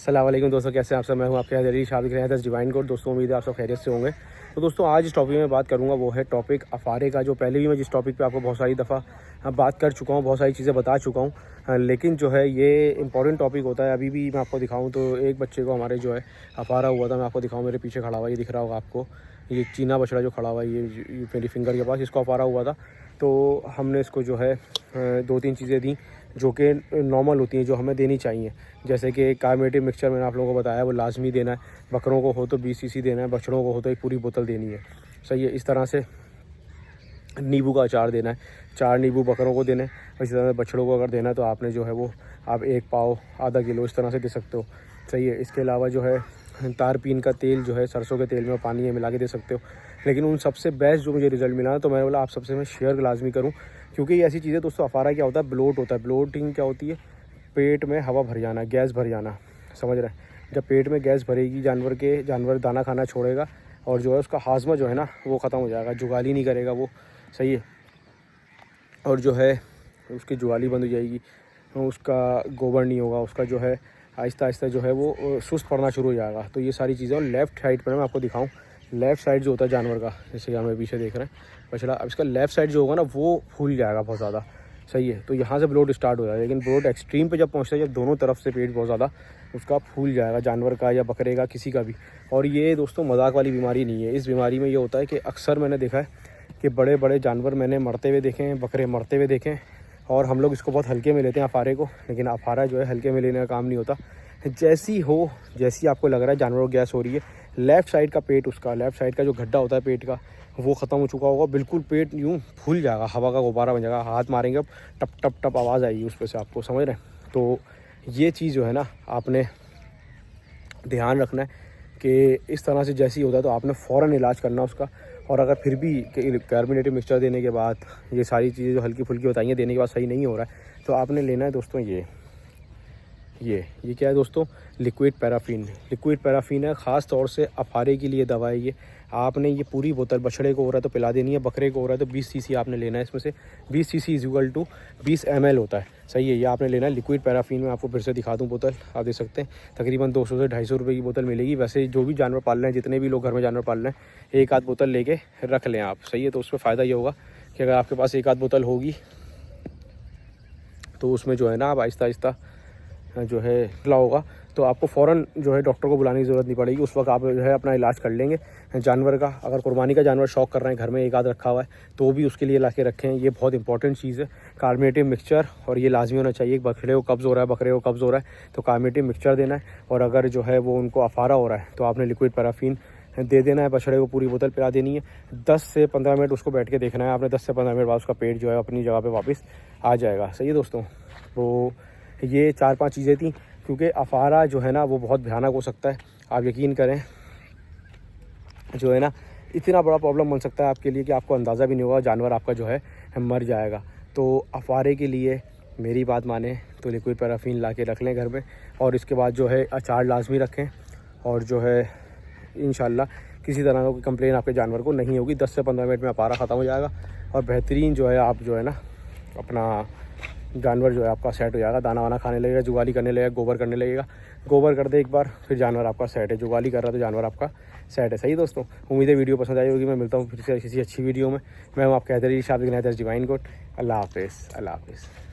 अस्सलाम वालेकुम दोस्तों, कैसे हैं आप सब। मैं हूं आपके हज़री शाबिक रहत डिवाइन कोड। दोस्तों उम्मीद है आप सब खैरियत से होंगे। तो दोस्तों आज इस टॉपिक में बात करूंगा वो है टॉपिक अफारे का। जो पहले भी मैं जिस टॉपिक पे आपको बहुत सारी दफ़ा बात कर चुका हूं, बहुत सारी चीज़ें बता चुका हूं, लेकिन जो है ये इंपॉर्टेंट टॉपिक होता है। अभी भी मैं आपको दिखाऊँ तो एक बच्चे को हमारे जो है अफारा हुआ था। मैं आपको दिखाऊँ, मेरे पीछे खड़ा हुआ, ये दिख रहा होगा आपको, ये चीना बछड़ा जो खड़ा हुआ है ये मेरी फिंगर के पास, इसको अफारा हुआ था। तो हमने इसको जो है 2-3 चीज़ें दी जो कि नॉर्मल होती हैं, जो हमें देनी चाहिए। जैसे कि कार्बोनेटेड मिक्सचर मैंने आप लोगों को बताया, वो लाजमी देना है। बकरों को हो तो 20 सीसी देना है, बछड़ों को हो तो एक पूरी बोतल देनी है। सही है। इस तरह से नींबू का अचार देना है, 4 नींबू बकरों को देने हैं। इसी तरह से बछड़ों को अगर देना है तो आपने जो है वो आप 1 पाव आधा किलो इस तरह से दे सकते हो। सही है। इसके अलावा जो है तारपीन का तेल जो है सरसों के तेल में पानी में मिला के दे सकते हो। लेकिन उन सबसे बेस्ट जो मुझे रिज़ल्ट मिला तो मैंने बोला आप सबसे मैं शेयर लाजमी करूँ, क्योंकि ये ऐसी चीज़ें दोस्तों, अफारा क्या होता है, ब्लोट होता है। ब्लोटिंग क्या होती है, पेट में हवा भर जाना, गैस भर जाना, समझ रहे हैं। जब पेट में गैस भरेगी जानवर दाना खाना छोड़ेगा और जो है उसका हाजमा जो है ना वो ख़त्म हो जाएगा, जुगाली नहीं करेगा वो। सही है। और जो है उसकी जुगाली बंद हो जाएगी, उसका गोबर नहीं होगा, उसका जो है आहिस्ता आहिस्ता जो है वो सुस्त पड़ना शुरू हो जाएगा। तो ये सारी चीज़ें। और लेफ़्ट साइड पर मैं आपको दिखाऊं, लेफ़्ट साइड जो होता है जानवर का, जैसे हमें पीछे देख रहे हैं बछड़ा, अब इसका लेफ़्ट साइड जो होगा ना वो फूल जाएगा बहुत ज़्यादा। सही है। तो यहाँ से ब्लोट स्टार्ट हो जाएगा, लेकिन ब्लोट एक्सट्रीम पे जब पहुँचता है, जब दोनों तरफ से पेट बहुत ज़्यादा उसका फूल जाएगा, जानवर का या बकरे का, किसी का भी। और ये दोस्तों मजाक वाली बीमारी नहीं है। इस बीमारी में ये होता है कि अक्सर मैंने देखा है कि बड़े बड़े जानवर मैंने मरते हुए देखे हैं, बकरे मरते हुए देखे हैं। और हम लोग इसको बहुत हल्के में लेते हैं अफारे को, लेकिन अफारा जो है हल्के में लेने का काम नहीं होता। जैसी आपको लग रहा है जानवरों को गैस हो रही है, लेफ़्ट साइड का पेट, उसका लेफ़्ट साइड का जो गड्ढा होता है पेट का, वो ख़त्म हो चुका होगा। बिल्कुल पेट यूँ फूल जाएगा, हवा का गुब्बारा बन जाएगा। हाथ मारेंगे अब टप टप टप आवाज़ आएगी उस पर से, आपको समझ रहे हैं। तो ये चीज़ जो है ना आपने ध्यान रखना है कि इस तरह से जैसी होता है तो आपने फ़ौरन इलाज करना उसका। और अगर फिर भी कार्बोनेटेड मिक्सचर देने के बाद, ये सारी चीज़ें जो हल्की फुल्की बताई हैं देने के बाद सही नहीं हो रहा है, तो आपने लेना है दोस्तों ये क्या है दोस्तों, लिक्विड पैराफिन। लिक्विड पैराफिन है, ख़ास तौर से अफारे के लिए दवा है ये। आपने ये पूरी बोतल, बछड़े को हो रहा है तो पिला देनी है, बकरे को हो रहा है तो 20 सीसी आपने लेना है। इसमें से 20 सीसी इक्वल टू 20 ml होता है। सही है। ये आपने लेना है लिक्विड पैराफिन में। आपको फिर से दिखा दूँ बोतल, आप देख सकते हैं तकरीबन 200 से 250 रुपये की बोतल मिलेगी। वैसे जो भी जानवर पाल रहे हैं, जितने भी लोग घर में जानवर पाल रहे हैं, 1 आध बोतल लेके रख लें आप। सही है। तो उसमें फ़ायदा ये होगा कि अगर आपके पास 1 आध बोतल होगी तो उसमें जो है ना आप आहिस्ता आहिस्ता जो है निकला होगा, तो आपको फ़ौरन जो है डॉक्टर को बुलाने की ज़रूरत नहीं पड़ेगी। उस वक्त आप जो है अपना इलाज कर लेंगे जानवर का। अगर कुर्बानी का जानवर शौक कर रहे हैं, घर में 1 आध रखा हुआ है, तो भी उसके लिए ला के रखें। ये बहुत इंपॉर्टेंट चीज़ है, कार्बोनेटेड मिक्सचर। और ये लाजमी होना चाहिए। बछड़े को कब्ज़ हो रहा है, बकरे को कब्ज़ हो रहा है, तो कार्बोनेटेड मिक्सचर देना है। और अगर जो है वो उनको अफारा हो रहा है तो आपने लिक्विड पैराफिन दे देना है। बछड़े को पूरी बोतल पिला देनी है। 10 से 15 मिनट उसको बैठ के देखना है आपने। 10 से 15 मिनट बाद उसका पेट जो है अपनी जगह पे वापस आ जाएगा। सही है दोस्तों। तो ये 4-5 चीज़ें थी, क्योंकि अफारा जो है ना वो बहुत भयानक हो सकता है। आप यकीन करें, जो है ना इतना बड़ा प्रॉब्लम बन सकता है आपके लिए कि आपको अंदाज़ा भी नहीं होगा, जानवर आपका जो है मर जाएगा। तो अफारे के लिए मेरी बात माने तो लिक्विड पैराफिन ला के रख लें घर में। और इसके बाद जो है अचार लाजमी रखें। और जो है इंशाल्लाह किसी तरह की कंप्लेन आपके जानवर को नहीं होगी। 10 से 15 मिनट में अफारा ख़त्म हो जाएगा और बेहतरीन जो है आप जो है ना अपना जानवर जो है आपका सेट हो जाएगा। दाना वाना खाने लगेगा, जुगाली करने लगेगा, गोबर करने लगेगा। गोबर कर दे एक बार, फिर जानवर आपका सेट है। जुगाली कर रहा है तो जानवर आपका सेट है। सही दोस्तों। उम्मीद है वीडियो पसंद आई होगी। मैं मिलता हूँ फिर से किसी अच्छी वीडियो में। मैं हूँ आपके हज़री शाबिक रहत डिवाइन कोड। अल्लाह हाफ़िज़।